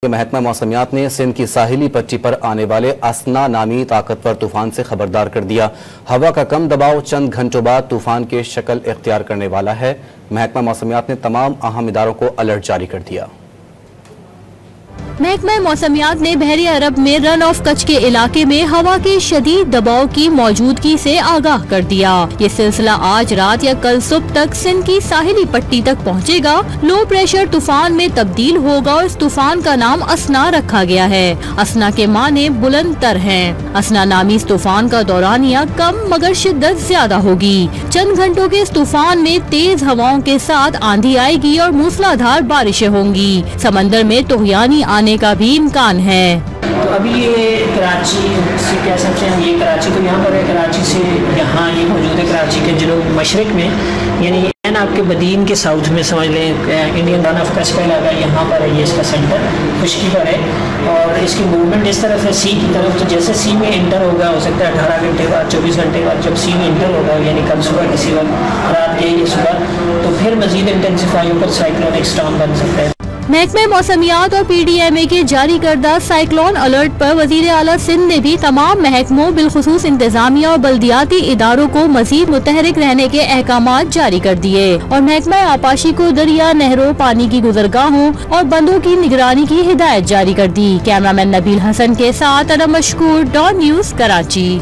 महकमा मौसमियात ने सिंध की साहिली पट्टी पर आने वाले असना नामी ताकतवर तूफान से खबरदार कर दिया। हवा का कम दबाव चंद घंटों बाद तूफान की शक्ल इख्तियार करने वाला है। महकमा मौसमियात ने तमाम अहम इदारों को अलर्ट जारी कर दिया। महकमा मौसमियात ने बहरी अरब में रन ऑफ कच्छ के इलाके में हवा के शदीद दबाव की मौजूदगी से आगाह कर दिया। ये सिलसिला आज रात या कल सुबह तक सिंध की साहिली पट्टी तक पहुंचेगा। लो प्रेशर तूफान में तब्दील होगा और इस तूफान का नाम असना रखा गया है। असना के माने बुलंद तर हैं। असना नामी इस तूफान का दौरानिया कम मगर शिद्दत ज्यादा होगी। चंद घंटों के इस तूफान में तेज हवाओं के साथ आंधी आएगी और मूसलाधार बारिशें होंगी। समंदर में तुगयानी आने का भी इम्कान है। तो अभी ये कराची से कह सकते हैं, ये कराची तो यहाँ पर है, कराची से यहाँ ये मौजूद है कराची के जनूब मशरक में, यानी आपके बदीन के साउथ में समझ लें। इंडियन रन ऑफ कच्छ का इलाका यहाँ पर है, ये इसका सेंटर खुश्की पर है और इसकी मूवमेंट इस तरफ है सी की तरफ। तो जैसे सी में इंटर होगा, हो सकता है 18 घंटे बाद 24 घंटे बाद जब सी में इंटर होगा, यानी कल सुबह किसी वक्त रात के सुबह, तो फिर मजीद इंटेंसिफाई होकर साइक्लोनिक स्टॉर्म बन सकता है। महकमे मौसमियात और PDMA के जारी करदा साइक्लोन अलर्ट पर वजीर आला सिंध ने भी तमाम महकमों बिलखुसूस इंतजामिया और बल्दियाती इदारों को मजीद मुतहरिक रहने के अहकामात जारी कर दिए और महकमा आपाशी को दरिया, नहरों, पानी की गुजरगाहों और बंदों की निगरानी की हिदायत जारी कर दी। कैमरामैन नबील हसन के साथ अना मशकूर, डॉन न्यूज़, कराची।